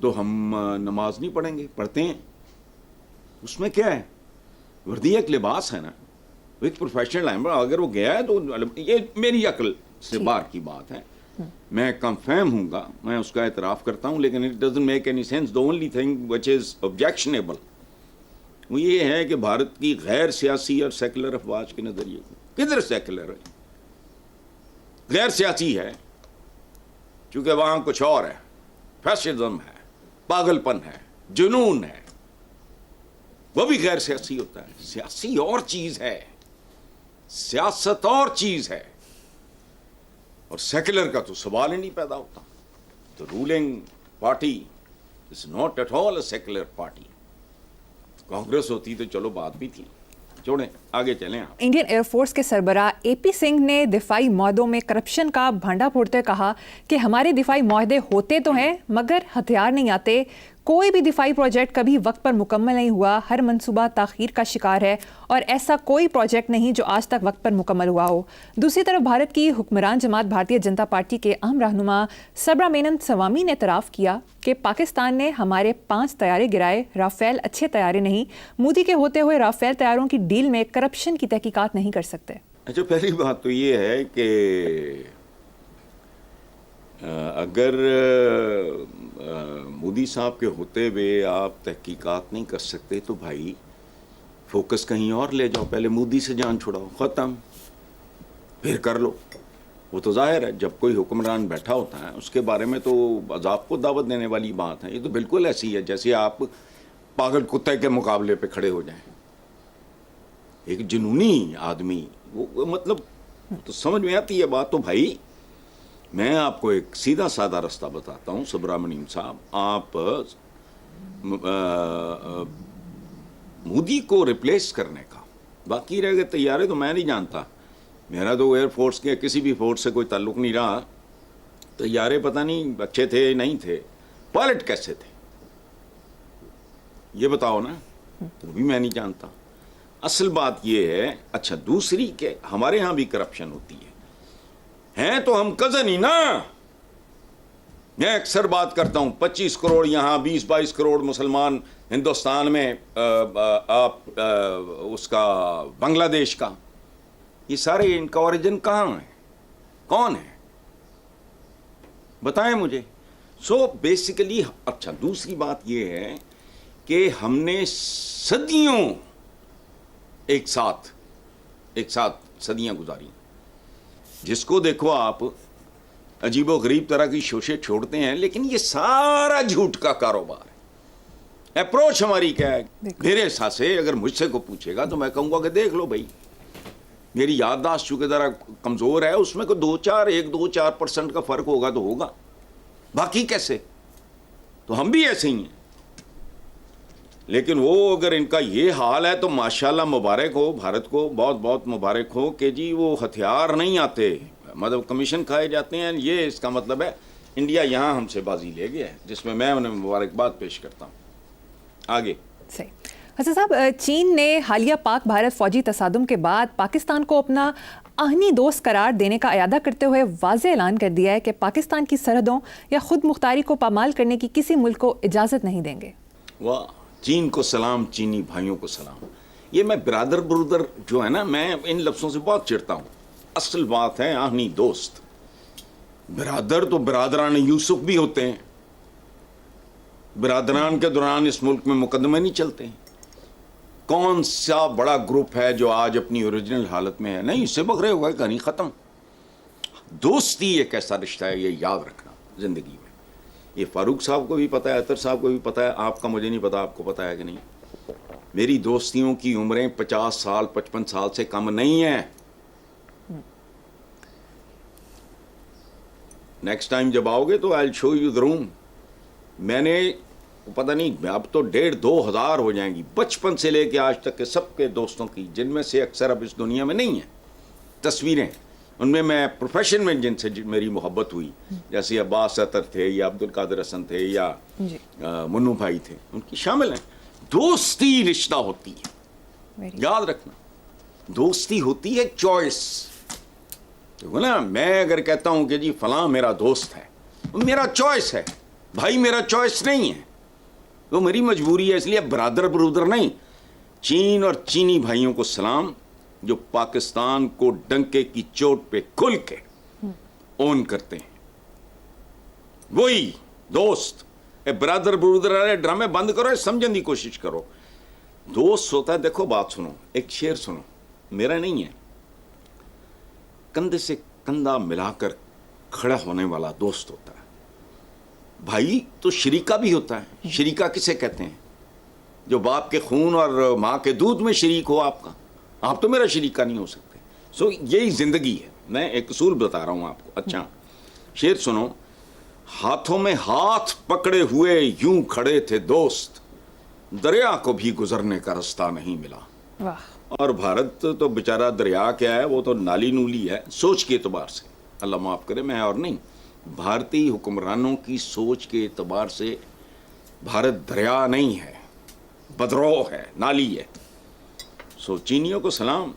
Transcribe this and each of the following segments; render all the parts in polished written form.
تو ہم نماز نہیں پڑھیں گے؟ پڑھتے ہیں. اس میں کیا ہے؟ وردی ایک لباس ہے نا, ایک پروفیشنل ہے. اگر وہ گیا ہے تو یہ میری عقل سے باہر کی بات ہے, میں کم فہم ہوں گا, میں اس کا اعتراف کرتا ہوں, لیکن it doesn't make any sense. The only thing which is objectionable وہ یہ ہے کہ بھارت کی غیر سیاسی اور سیکولر افواج کے نظریے کدھر سیکولر ہے؟ غیر سیاسی ہے چونکہ وہاں کچھ اور ہے, فیشزم ہے, پاگل پن ہے, جنون ہے. وہ بھی غیر سیاسی ہوتا ہے. سیاسی اور چیز ہے, سیاست اور چیز ہے, اور سیکولر کا تو سوال ہی نہیں پیدا ہوتا. تو ruling party is not at all a secular party. Congress ہوتی تو چلو بات بھی تھی. چھوڑیں, آگے چلیں. آپ انڈین ایئر فورس کے سربراہ اے پی سنگھ نے دفاعی معاہدوں میں کرپشن کا بھانڈا پھوڑتے کہا کہ ہمارے دفاعی معاہدے ہوتے تو ہیں مگر ہتھیار نہیں آتے. کوئی بھی دفاعی پروجیکٹ کبھی وقت پر مکمل نہیں ہوا, ہر منصوبہ تاخیر کا شکار ہے, اور ایسا کوئی پروجیکٹ نہیں جو آج تک وقت پر مکمل ہوا ہو. دوسری طرف بھارت کی حکمران جماعت بھارتیہ جنتا پارٹی کے اہم رہنما سبرامینن سوامی نے اعتراف کیا کہ پاکستان نے ہمارے 5 طیارے گرائے, رافیل اچھے طیارے نہیں. مودی کے ہوتے ہوئے رافیل طیاروں کی ڈیل میں کرپشن کی تحقیقات نہیں کر سکتے. اچھا, پہلی بات تو یہ ہے کہ اگر مودی صاحب کے ہوتے ہوئے آپ تحقیقات نہیں کر سکتے تو بھائی فوکس کہیں اور لے جاؤ. پہلے مودی سے جان چھڑاؤ, ختم, پھر کر لو. وہ تو ظاہر ہے جب کوئی حکمران بیٹھا ہوتا ہے اس کے بارے میں تو عذاب کو دعوت دینے والی بات ہے. یہ تو بالکل ایسی ہے جیسے آپ پاگل کتے کے مقابلے پہ کھڑے ہو جائیں. ایک جنونی آدمی, وہ مطلب تو سمجھ میں آتی ہے بات. تو بھائی میں آپ کو ایک سیدھا سادہ رستہ بتاتا ہوں سبرامنیم صاحب, آپ مودی کو ریپلیس کرنے کا, باقی رہ گئے طیارے تو میں نہیں جانتا, میرا تو ایئر فورس کے کسی بھی فورس سے کوئی تعلق نہیں رہا. طیارے پتہ نہیں اچھے تھے نہیں تھے, پائلٹ کیسے تھے یہ بتاؤ نا, وہ بھی میں نہیں جانتا. اصل بات یہ ہے. اچھا, دوسری کہ ہمارے ہاں بھی کرپشن ہوتی ہے تو ہم کزن ہی نا. میں اکثر بات کرتا ہوں 25 کروڑ یہاں, 20-22 کروڑ مسلمان ہندوستان میں, آپ اس کا بنگلہ دیش کا, یہ سارے ان کا اوریجن کہاں ہے, کون ہے بتائیں مجھے. سو بیسیکلی اچھا, دوسری بات یہ ہے کہ ہم نے صدیوں ایک ساتھ صدیاں گزاری. جس کو دیکھو آپ عجیب و غریب طرح کی شوشے چھوڑتے ہیں, لیکن یہ سارا جھوٹ کا کاروبار ہے. اپروچ ہماری کیا ہے؟ میرے حساب سے اگر مجھ سے کو پوچھے گا تو میں کہوں گا کہ دیکھ لو بھائی, میری یادداشت چونکہ ذرا کمزور ہے, اس میں کوئی 1-2-4% کا فرق ہوگا تو ہوگا, باقی کیسے؟ تو ہم بھی ایسے ہی ہیں. لیکن وہ اگر ان کا یہ حال ہے تو ماشاءاللہ مبارک ہو بھارت کو, بہت بہت مبارک ہو کہ جی وہ ہتھیار نہیں آتے, مطلب کمیشن کھائے جاتے ہیں. یہ اس کا مطلب ہے انڈیا یہاں ہم سے بازی لے گیا ہے, جس میں انہیں مبارکباد پیش کرتا ہوں. آگے صحیح. حسن صاحب, چین نے حالیہ پاک بھارت فوجی تصادم کے بعد پاکستان کو اپنا آہنی دوست قرار دینے کا اعادہ کرتے ہوئے واضح اعلان کر دیا ہے کہ پاکستان کی سرحدوں یا خود مختاری کو پامال کرنے کی کسی ملک کو اجازت نہیں دیں گے. واہ, چین کو سلام, چینی بھائیوں کو سلام. یہ میں برادر جو ہے نا, میں ان لفظوں سے بہت چڑھتا ہوں. اصل بات ہے آہنی دوست. برادر تو برادران یوسف بھی ہوتے ہیں. برادران کے دوران اس ملک میں مقدمے نہیں چلتے. کون سا بڑا گروپ ہے جو آج اپنی اوریجنل حالت میں ہے؟ نہیں, اس سے بغیر ہوگا کہانی ختم. دوستی ایک ایسا رشتہ ہے, یہ یاد رکھنا زندگی میں. یہ فاروق صاحب کو بھی پتہ ہے, اطہر صاحب کو بھی پتہ ہے, آپ کا مجھے نہیں پتا آپ کو پتہ ہے کہ نہیں. میری دوستیوں کی عمریں 50 سال 55 سال سے کم نہیں ہیں. نیکسٹ ٹائم جب آؤ گے تو آئی شو یو دا روم. میں نے پتہ نہیں اب تو 1,500-2 ہزار ہو جائیں گی بچپن سے لے کے آج تک کے سب کے دوستوں کی, جن میں سے اکثر اب اس دنیا میں نہیں ہیں, تصویریں. ان میں پروفیشن میں جن سے میری محبت ہوئی, جیسے عباس اطہر تھے یا عبد القادر حسن تھے یا منو بھائی تھے, ان کی شامل ہیں. دوستی رشتہ ہوتی ہے, یاد رکھنا. دوستی ہوتی ہے چوائس. دیکھو نا, میں اگر کہتا ہوں کہ جی فلاں میرا دوست ہے, میرا چوائس ہے. بھائی میرا چوائس نہیں ہے, وہ میری مجبوری ہے, اس لیے برادر برودر نہیں. چین اور چینی بھائیوں کو سلام جو پاکستان کو ڈنکے کی چوٹ پہ کھل کے اون کرتے ہیں. وہی دوست, اے برادر برودر والے ڈرامے بند کرو, سمجھنے کی کوشش کرو. دوست ہوتا ہے, دیکھو بات سنو, ایک شعر سنو, میرا نہیں ہے, کندھے سے کندھا ملا کر کھڑا ہونے والا دوست ہوتا ہے. بھائی تو شریکہ بھی ہوتا ہے. شریکہ کسے کہتے ہیں؟ جو باپ کے خون اور ماں کے دودھ میں شریک ہو آپ کا. آپ تو میرا شریکہ نہیں ہو سکتے. سو یہی زندگی ہے. میں ایک اصول بتا رہا ہوں آپ کو. اچھا شعر سنو. ہاتھوں میں ہاتھ پکڑے ہوئے یوں کھڑے تھے دوست, دریا کو بھی گزرنے کا رستہ نہیں ملا. واہ. اور بھارت تو بیچارہ دریا کیا ہے, وہ تو نالی نولی ہے سوچ کے اعتبار سے. اللہ معاف کرے, میں اور نہیں, بھارتی حکمرانوں کی سوچ کے اعتبار سے بھارت دریا نہیں ہے, بدرو ہے, نالی ہے. سو چینیوں کو سلام.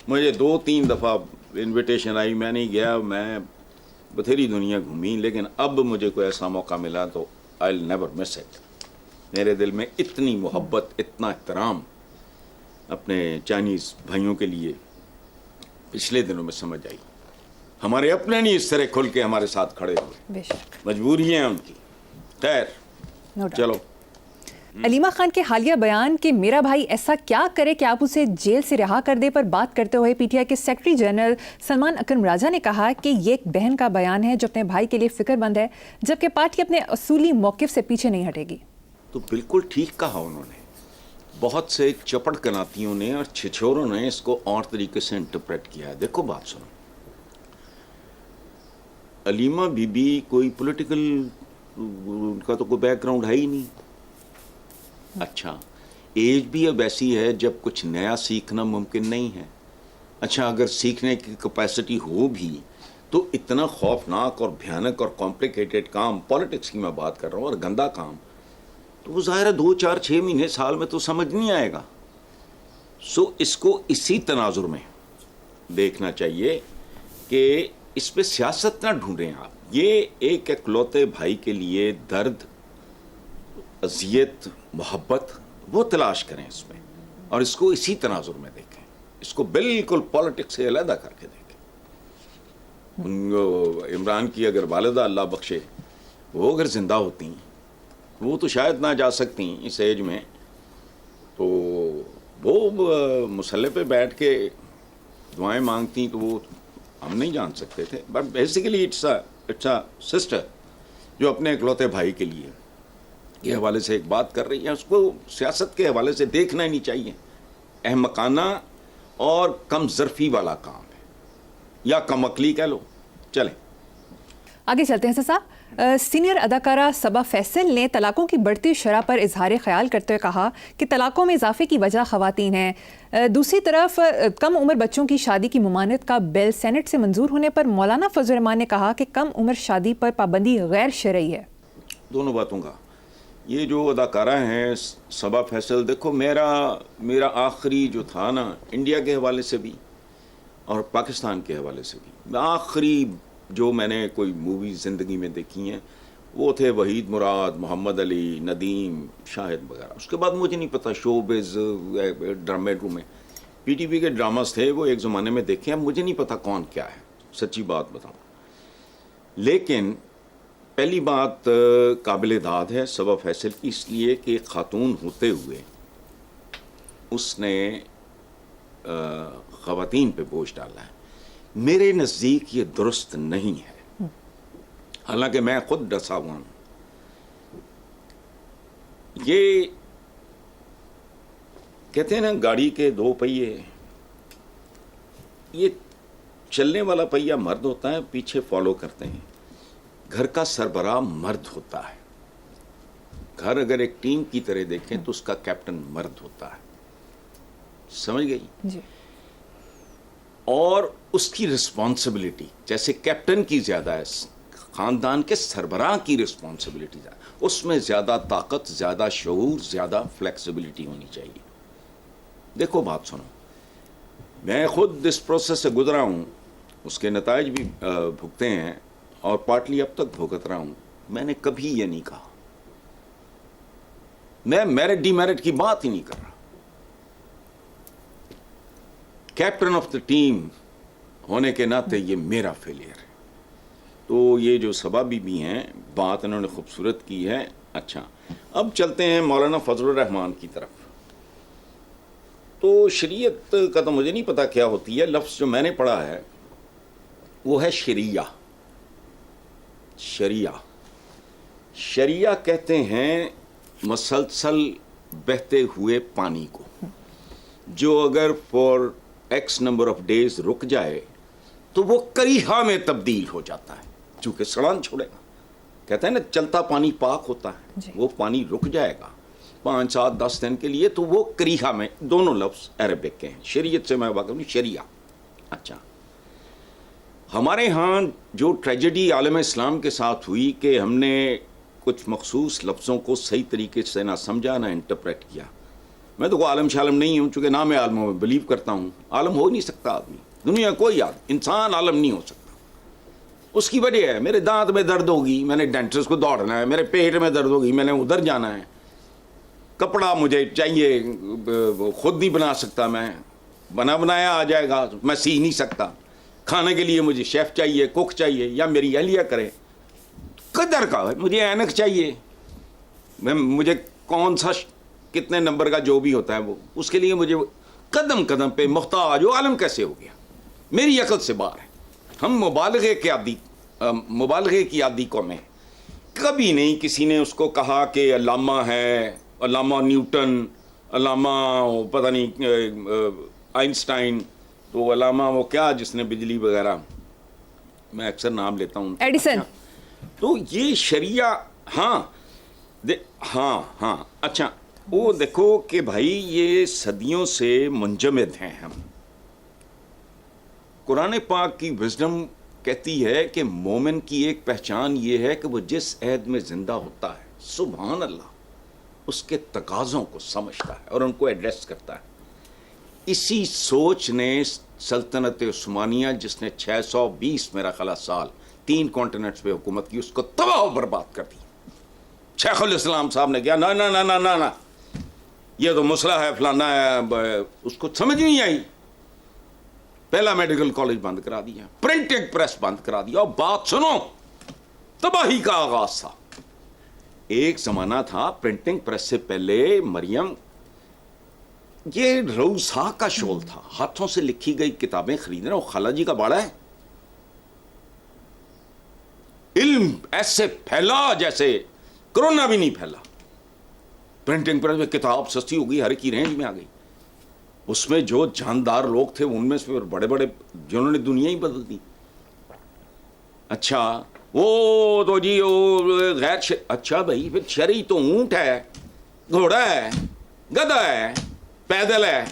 مجھے 2-3 دفعہ انویٹیشن آئی, میں نہیں گیا, میں بتھیری دنیا گھومی, لیکن اب مجھے کوئی ایسا موقع ملا تو آئی ول نیور مس اٹ. میرے دل میں اتنی محبت, اتنا احترام اپنے چائنیز بھائیوں کے لیے پچھلے دنوں میں سمجھ آئی. ہمارے اپنے نہیں اس طرح کھل کے ہمارے ساتھ کھڑے ہوئے, بے شک. مجبوری ہیں ان کی. خیر No doubt. چلو. علیمہ خان کے حالیہ بیان کہ میرا بھائی ایسا کیا کرے کہ آپ اسے جیل سے رہا کر دے پر بات کرتے ہوئے پی ٹی آئی کے سیکرٹری جنرل سلمان اکرم راجہ نے کہا کہ یہ ایک بہن کا بیان ہے جو اپنے بھائی کے لیے فکر مند ہے, جبکہ پارٹی اپنے اصولی موقف سے پیچھے نہیں ہٹے گی. تو بالکل ٹھیک کہا انہوں نے. بہت سے چپڑ کناتیوں نے اور چھچوروں نے اس کو اور طریقے سے انٹرپریٹ کیا ہے. دیکھو بات سنو, علیمہ بی بی کوئی پولیٹیکل, ان کا تو کوئی بیک گراؤنڈ ہے ہی نہیں. اچھا ایج بھی اب ایسی ہے جب کچھ نیا سیکھنا ممکن نہیں ہے. اچھا اگر سیکھنے کی کیپیسٹی ہو بھی تو اتنا خوفناک اور بھیانک اور کمپلیکیٹڈ کام, پالیٹکس کی میں بات کر رہا ہوں, اور گندا کام, تو وہ ظاہر ہے 2-4-6 مہینے سال میں تو سمجھ نہیں آئے گا. سو اس کو اسی تناظر میں دیکھنا چاہیے کہ اس پہ سیاست نہ ڈھونڈیں آپ. یہ ایک اکلوتے بھائی کے لیے درد, اذیت, محبت وہ تلاش کریں اس میں, اور اس کو اسی تناظر میں دیکھیں. اس کو بالکل پالیٹکس سے علیحدہ کر کے دیکھیں. عمران کی اگر والدہ اللہ بخشے وہ اگر زندہ ہوتی ہیں, وہ تو شاید نہ جا سکتی اس ایج میں, تو وہ مسلح پہ بیٹھ کے دعائیں مانگتی تو وہ ہم نہیں جان سکتے تھے. But basically it's a sister جو اپنے اکلوتے بھائی کے لیے کے حوالے سے ایک بات کر رہی ہے. اس کو سیاست کے حوالے سے دیکھنا ہی نہیں چاہیے. احمقانہ اور کم ظرفی والا کام ہے, یا کم عقلی کہہ لو. چلیں آگے چلتے ہیں صاحب. سینئر اداکارہ صبا فیصل نے طلاقوں کی بڑھتی شرح پر اظہار خیال کرتے ہوئے کہا کہ طلاقوں میں اضافے کی وجہ خواتین ہیں. دوسری طرف کم عمر بچوں کی شادی کی ممانعت کا بل سینٹ سے منظور ہونے پر مولانا فضل الرحمان نے کہا کہ کم عمر شادی پر پابندی غیر شرعی ہے. دونوں باتوں کا. یہ جو اداکارہ ہیں صبا فیصل, دیکھو میرا آخری جو تھا نا, انڈیا کے حوالے سے بھی اور پاکستان کے حوالے سے بھی, آخری جو میں نے کوئی موویز زندگی میں دیکھی ہیں وہ تھے وحید مراد, محمد علی, ندیم, شاہد وغیرہ. اس کے بعد مجھے نہیں پتا شوبز, ڈرامے میں پی ٹی وی کے ڈراماز تھے وہ ایک زمانے میں دیکھے, اب مجھے نہیں پتا کون کیا ہے, سچی بات بتاؤں. لیکن پہلی بات قابل داد ہے صبا فیصل کی, اس لیے کہ خاتون ہوتے ہوئے اس نے خواتین پہ بوجھ ڈالا ہے. میرے نزدیک یہ درست نہیں ہے, حالانکہ میں خود ڈسا ہوا ہوں. یہ کہتے ہیں نا گاڑی کے 2 پہیے, یہ چلنے والا پہیہ مرد ہوتا ہے, پیچھے فالو کرتے ہیں. گھر کا سربراہ مرد ہوتا ہے. گھر اگر ایک ٹیم کی طرح دیکھیں تو اس کا کیپٹن مرد ہوتا ہے. سمجھ گئی جی. اور اس کی رسپانسبلٹی جیسے کیپٹن کی زیادہ ہے, خاندان کے سربراہ کی رسپانسبلٹی زیادہ, اس میں زیادہ طاقت, زیادہ شعور, زیادہ فلیکسیبلٹی ہونی چاہیے. دیکھو بات سنو, میں خود اس پروسیس سے گزرا ہوں, اس کے نتائج بھی بھگتے ہیں اور پارٹلی اب تک بھگت رہا ہوں. میں نے کبھی یہ نہیں کہا. میں میرٹ ڈی میرٹ کی بات ہی نہیں کر رہا. کیپٹن آف دا ٹیم ہونے کے ناطے یہ میرا فیلئر ہے. تو یہ جو سبابی بھی ہیں, بات انہوں نے خوبصورت کی ہے. اچھا, اب چلتے ہیں مولانا فضل الرحمان کی طرف. تو شریعت کا تو مجھے نہیں پتا کیا ہوتی ہے. لفظ جو میں نے پڑھا ہے وہ ہے شریعہ. شریعہ شریعہ کہتے ہیں مسلسل بہتے ہوئے پانی کو, جو اگر for x number of days رک جائے تو وہ کریحہ میں تبدیل ہو جاتا ہے, چونکہ سڑان چھوڑے گا. کہتے ہیں نا چلتا پانی پاک ہوتا ہے, وہ پانی رک جائے گا 5, 7, 10 دن کے لیے تو وہ کریحہ میں. دونوں لفظ عربک کے ہیں. شریعت سے میں واقف ہوں, شریعہ. اچھا, ہمارے ہاں جو ٹریجڈی عالم اسلام کے ساتھ ہوئی کہ ہم نے کچھ مخصوص لفظوں کو صحیح طریقے سے نہ سمجھا نہ انٹرپریٹ کیا. میں تو کوئی عالم شالم نہیں ہوں, چونکہ نہ میں عالموں میں بلیو کرتا ہوں. عالم ہو نہیں سکتا آدمی, دنیا کوئی انسان عالم نہیں ہو سکتا. اس کی وجہ ہے میرے دانت میں درد ہوگی, میں نے ڈینٹسٹ کو دوڑنا ہے. میرے پیٹ میں درد ہوگی, میں نے ادھر جانا ہے. کپڑا مجھے چاہیے, خود نہیں بنا سکتا میں, بنا بنایا آ جائے گا, میں سی نہیں سکتا. کھانے کے لیے مجھے شیف چاہیے, کوک چاہیے, یا میری اہلیہ کرے. قدر کا مجھے اینک چاہیے, مجھے کون سا کتنے نمبر کا جو بھی ہوتا ہے وہ, اس کے لیے مجھے قدم قدم پہ محتاج. وہ عالم کیسے ہو گیا؟ میری عقل سے باہر ہے. ہم مبالغے کی عادی قوم ہیں. کبھی نہیں کسی نے اس کو کہا کہ علامہ ہے, علامہ نیوٹن, علامہ پتہ نہیں آئنسٹائن, تو علامہ وہ کیا جس نے بجلی وغیرہ, میں اکثر نام لیتا ہوں, ایڈیسن. تو یہ شریعہ. ہاں ہاں. اچھا, وہ دیکھو کہ بھائی یہ صدیوں سے منجمد ہیں ہم. قرآن پاک کی وزڈم کہتی ہے کہ مومن کی ایک پہچان یہ ہے کہ وہ جس عہد میں زندہ ہوتا ہے, سبحان اللہ, اس کے تقاضوں کو سمجھتا ہے اور ان کو ایڈریس کرتا ہے. اسی سوچ نے سلطنت عثمانیہ, جس نے 620 میرا خیال سال 3 کانٹیننٹس پہ حکومت کی, اس کو تباہ و برباد کر دی. شیخ الاسلام صاحب نے کیا نہ یہ تو مسئلہ ہے فلانا ہے, اس کو سمجھ نہیں آئی. پہلا میڈیکل کالج بند کرا دیا, پرنٹنگ پریس بند کرا دیا, اور بات سنو, تباہی کا آغاز تھا. ایک زمانہ تھا پرنٹنگ پریس سے پہلے مریم, یہ روسا کا شول تھا, ہاتھوں سے لکھی گئی کتابیں خریدنا. وہ خالہ جی کا باڑا ہے. علم ایسے پھیلا جیسے کرونا بھی نہیں پھیلا. پرنٹنگ پریس میں کتاب سستی ہو گئی, ہر کی رینج میں آ گئی. اس میں جو جاندار لوگ تھے ان میں سے بڑے بڑے جنہوں نے دنیا ہی بدل دی. اچھا, وہ تو جی وہ غیر اچھا بھائی, پھر شرعی تو اونٹ ہے, گھوڑا ہے, گدھا ہے, پیدل ہے,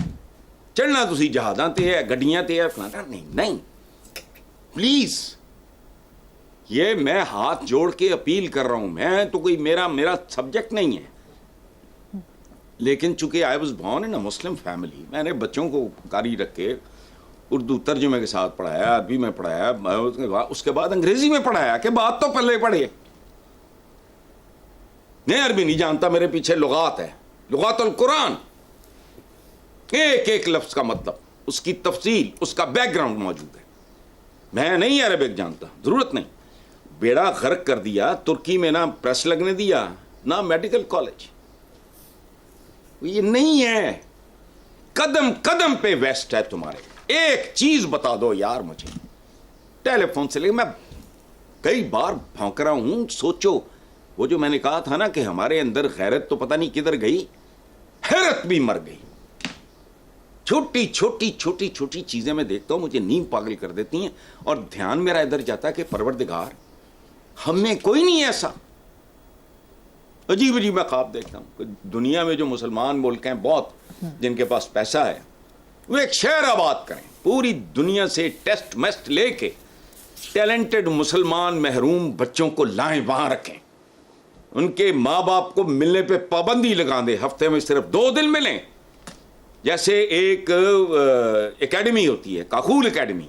چڑھنا تسی جہازاں تے ہے, گڈیاں تے ہے, فلانا. نہیں پلیز, یہ میں ہاتھ جوڑ کے اپیل کر رہا ہوں. میں تو کوئی میرا سبجیکٹ نہیں ہے, لیکن چونکہ I was born in a Muslim family, میں نے بچوں کو قاری رکھ کے اردو ترجمے کے ساتھ پڑھایا, عربی میں پڑھایا, اس کے بعد انگریزی میں پڑھایا کہ بات تو پلے پڑھے. میں عربی نہیں جانتا, میرے پیچھے لغات ہے, لغات القرآن, ایک ایک لفظ کا مطلب, اس کی تفصیل, اس کا بیک گراؤنڈ موجود ہے. میں نہیں عربک جانتا, ضرورت نہیں. بیڑا غرق کر دیا ترکی میں, نہ پریس لگنے دیا, نہ میڈیکل کالج. یہ نہیں ہے. قدم قدم پہ ویسٹ ہے تمہارے. ایک چیز بتا دو یار مجھے, ٹیلی فون سے لے, میں کئی بار بھونک رہا ہوں. سوچو, وہ جو میں نے کہا تھا نا کہ ہمارے اندر غیرت تو پتہ نہیں کدھر گئی, حیرت بھی مر گئی. چھوٹی چھوٹی چھوٹی چھوٹی چیزیں میں دیکھتا ہوں, مجھے نیند پاگل کر دیتی ہیں, اور دھیان میرا ادھر جاتا ہے کہ پروردگار ہم میں کوئی نہیں ایسا. عجیب عجیب میں خواب دیکھتا ہوں. دنیا میں جو مسلمان ملک ہیں بہت, جن کے پاس پیسہ ہے, وہ ایک شہر آباد کریں, پوری دنیا سے ٹیسٹ میسٹ لے کے ٹیلنٹڈ مسلمان محروم بچوں کو لائیں, وہاں رکھیں, ان کے ماں باپ کو ملنے پہ پابندی لگا دیں, ہفتے میں صرف 2 دن ملیں. جیسے ایک اکیڈمی ہوتی ہے, کاخول اکیڈمی,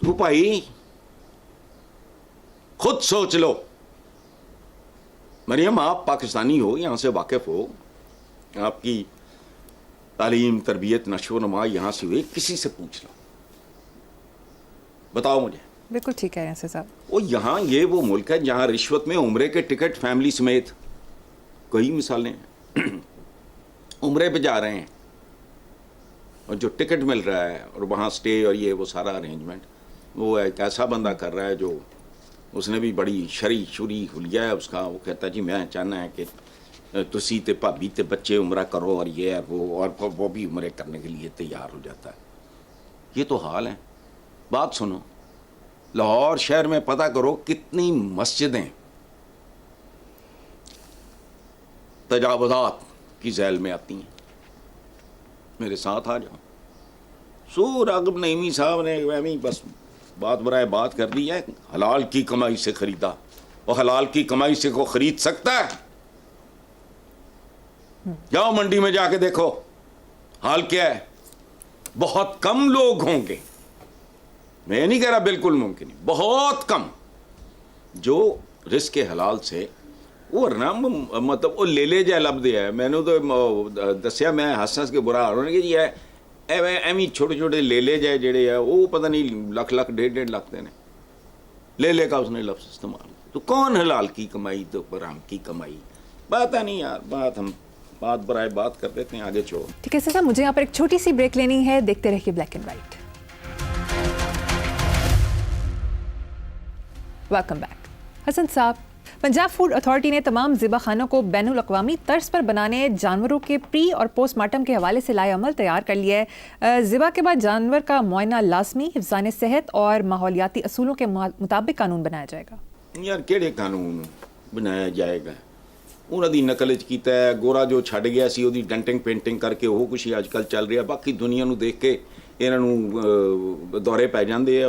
تو بھائی خود سوچ لو. مریم آپ پاکستانی ہو, یہاں سے واقف ہو, آپ کی تعلیم تربیت نشو و نما یہاں سے ہوئی, کسی سے پوچھ لو, بتاؤ مجھے. بالکل ٹھیک ہے انصر صاحب. وہ یہاں یہ وہ ملک ہے جہاں رشوت میں عمرے کے ٹکٹ فیملی سمیت, کئی مثالیں ہیں, عمرے پہ جا رہے ہیں اور جو ٹکٹ مل رہا ہے اور وہاں سٹے اور یہ وہ سارا ارینجمنٹ وہ ایک ایسا بندہ کر رہا ہے جو اس نے بھی بڑی شری حلیہ ہے اس کا. وہ کہتا ہے جی میں چاہنا ہے کہ تسی تے بھابی تے بچے عمرہ کرو اور یہ اور وہ بھی عمرے کرنے کے لیے تیار ہو جاتا ہے. یہ تو حال ہے. بات سنو, لاہور شہر میں پتہ کرو کتنی مسجدیں تجاوزات کی ذیل میں آتی ہیں. میرے ساتھ آ جاؤ. سو راغب نعیمی صاحب نے بس بات برائے بات کر دی ہے, حلال کی کمائی سے خریدا, اور حلال کی کمائی سے کو خرید سکتا ہے؟ جاؤ منڈی میں جا کے دیکھو حال کیا ہے. بہت کم لوگ ہوں گے, میں نہیں کہہ رہا بالکل ممکن نہیں, بہت کم جو رزق کے حلال سے وہ مطلب وہ لے جائے لب دیا ہے. میں نے تو دسیا میں ہس کے برا ہو کہ جی ایویں چھوٹے چھوٹے لے جائے جڑے ہیں وہ پتہ نہیں لاکھ 1.5 لاکھ دینے لے کا اس نے لفظ استعمال. تو کون حلال کی کمائی تو حرام کی کمائی؟ بات ہے نہیں یار, ہم بات برائے بات کر دیتے ہیں, آگے چھوڑو. ٹھیک ہے صاحب, مجھے یہاں پر ایک چھوٹی سی بریک لینی ہے, دیکھتے رہیے black and white. Welcome back. Hasan Sahab, Punjab food authority نے تمام ذبح خانوں کو بین الاقوامی طرز پر بنانے جانوروں کے پری اور پوسٹ مارٹم کے حوالے سے لائے عمل تیار کر لیا ہے. ذبح کے بعد جانور کا معائنہ لازمی, حفظان صحت اور ماحولیاتی اصولوں کے مطابق قانون بنایا جائے گا. یار کہڑے قانون بنایا جائے گا؟ انہوں دی نقل کیتا ہے, گورا جو چھڈ گیا سی ਉਹਦੀ ਡੈਂਟਿੰਗ ਪੇਂਟਿੰਗ ਕਰਕੇ ਉਹ ਕੁਛ ਹੀ ਅੱਜ ਕੱਲ੍ਹ ਚੱਲ ਰਿਹਾ. ਬਾਕੀ ਦੁਨੀਆ ਨੂੰ ਦੇਖ ਕੇ ਇਹਨਾਂ ਨੂੰ ਦੌਰੇ ਪੈ ਜਾਂਦੇ ਆ.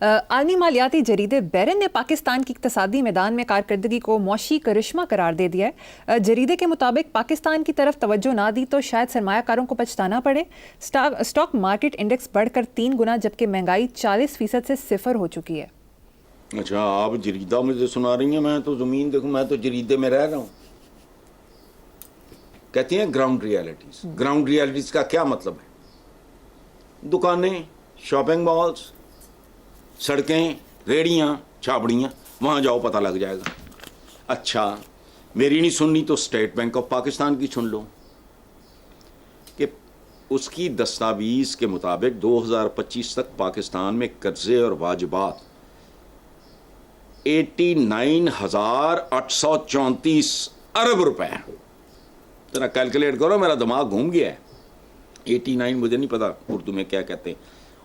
عالمی مالیاتی جریدے بیرن نے پاکستان کی اقتصادی میدان میں کارکردگی کو معاشی کرشمہ قرار دے دیا ہے. جریدے کے مطابق پاکستان کی طرف توجہ نہ دی تو شاید سرمایہ کاروں کو پچھتانا پڑے. اسٹاک مارکیٹ انڈیکس بڑھ کر 3 گنا جبکہ مہنگائی 40% سے 0 ہو چکی ہے. اچھا آپ جریدہ مجھے سنا رہی ہیں, میں تو زمین دیکھوں, میں تو جریدے میں رہ رہا ہوں. کہتی ہیں گراؤنڈ ریالٹیز. گراؤنڈ ریالٹیز کا کیا مطلب ہے؟ دکانیں, شاپنگ مالز, سڑکیں, ریڑیاں, چھاپڑیاں, وہاں جاؤ پتہ لگ جائے گا. اچھا میری نہیں سننی تو اسٹیٹ بینک آف پاکستان کی سن لو کہ اس کی دستاویز کے مطابق 2025 تک پاکستان میں قرضے اور واجبات 89,834 ارب روپے. ذرا کیلکولیٹ کرو, میرا دماغ گھوم گیا ہے. 89 مجھے نہیں پتا اردو میں کیا کہتے ہیں,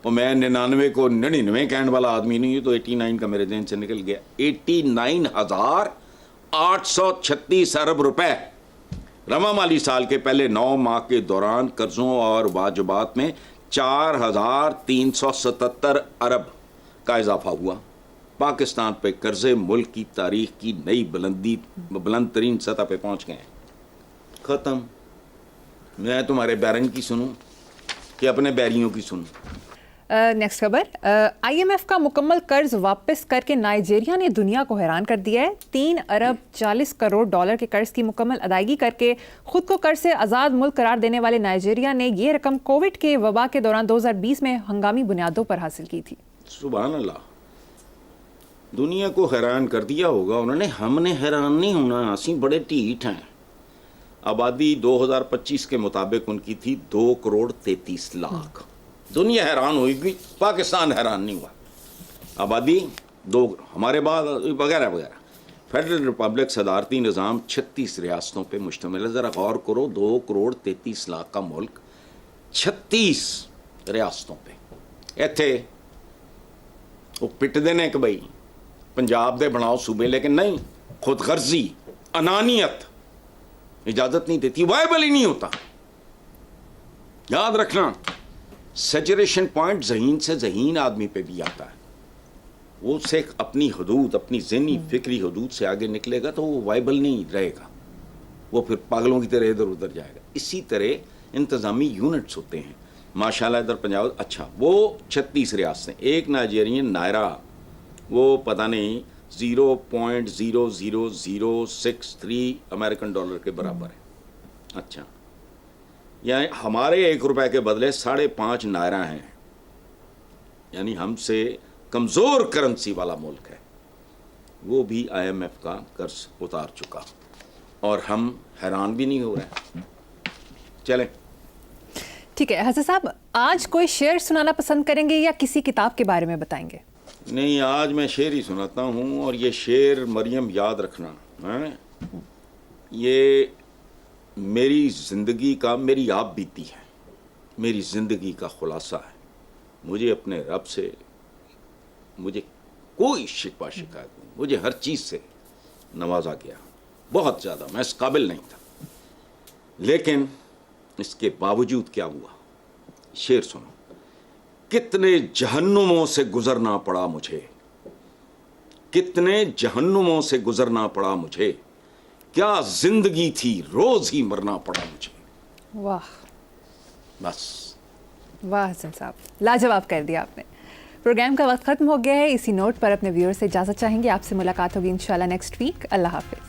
اور میں 99 کو 99 کہنے والا آدمی نہیں ہوں, تو 89 کا میرے ذہن سے نکل گیا. 89,836 ارب روپے رواں مالی سال کے پہلے 9 ماہ کے دوران قرضوں اور واجبات میں 4,377 ارب کا اضافہ ہوا. پاکستان پہ قرضے ملک کی تاریخ کی نئی بلند ترین سطح پہ پہنچ گئے ہیں. ختم. میں تمہارے بیرن کی سنوں کہ اپنے بیریوں کی سنوں؟ نیکسٹ خبر. آئی ایم ایف کا مکمل قرض واپس کر کے نائجیریا نے دنیا کو حیران کر دیا ہے. 3 ارب 40 کروڑ ڈالر کے قرض کی مکمل ادائیگی کر کے خود کو قرض سے آزاد ملک قرار دینے والے نائجیریا نے یہ رقم کووڈ کے وبا کے دوران 2020 میں ہنگامی بنیادوں پر حاصل کی تھی. سبحان اللہ. دنیا کو حیران کر دیا ہوگا انہوں نے. ہم نے حیران نہیں ہونا, اسی بڑے ٹھیٹ ہیں. آبادی 2025 کے مطابق ان کی تھی 2 کروڑ 33 لاکھ. دنیا حیران ہوئی گی, پاکستان حیران نہیں ہوا. آبادی 2 ہمارے بعد وغیرہ وغیرہ. فیڈرل ریپبلک صدارتی نظام 36 ریاستوں پہ مشتمل ہے. ذرا غور کرو, 2 کروڑ 33 لاکھ کا ملک 36 ریاستوں پہ. ایتھے وہ پٹ دینے کہ بھائی پنجاب دے بناؤ صوبے, لیکن نہیں, خود غرضی, انانیت اجازت نہیں دیتی, وائبل ہی نہیں ہوتا. یاد رکھنا, سیچوریشن پوائنٹ ذہین سے ذہین آدمی پہ بھی آتا ہے. وہ سے اپنی حدود, اپنی ذہنی فکری حدود سے آگے نکلے گا تو وہ وائبل نہیں رہے گا, وہ پھر پاگلوں کی طرح ادھر ادھر جائے گا. اسی طرح انتظامی یونٹس ہوتے ہیں ماشاءاللہ ادھر پنجاب. اچھا وہ 36 ریاستیں, ایک نائجیرین نائرہ وہ پتہ نہیں 0.00063 امریکن ڈالر کے برابر ہے. اچھا یعنی ہمارے 1 روپے کے بدلے 5.5 نائرہ ہیں, یعنی ہم سے کمزور کرنسی والا ملک ہے. وہ بھی آئی ایم ایف کا قرض اتار چکا, اور ہم حیران بھی نہیں ہو رہے. چلیں ٹھیک ہے حسن صاحب, آج کوئی شعر سنانا پسند کریں گے یا کسی کتاب کے بارے میں بتائیں گے؟ نہیں, آج میں شعر ہی سناتا ہوں. اور یہ شعر مریم یاد رکھنا, یہ میری زندگی کا, میری آپ بیتی ہے, میری زندگی کا خلاصہ ہے. مجھے اپنے رب سے مجھے کوئی شکوہ شکایت نہیں, مجھے ہر چیز سے نوازا گیا بہت زیادہ. میں اس قابل نہیں تھا, لیکن اس کے باوجود کیا ہوا. شعر سنو. کتنے جہنموں سے گزرنا پڑا مجھے, کتنے جہنموں سے گزرنا پڑا مجھے, کیا زندگی تھی روز ہی مرنا پڑا مجھے. واہ بس. واہ حسن صاحب, لاجواب کر دیا آپ نے. پروگرام کا وقت ختم ہو گیا ہے. اسی نوٹ پر اپنے ویور سے اجازت چاہیں گے. آپ سے ملاقات ہوگی انشاءاللہ نیکسٹ ویک. اللہ حافظ.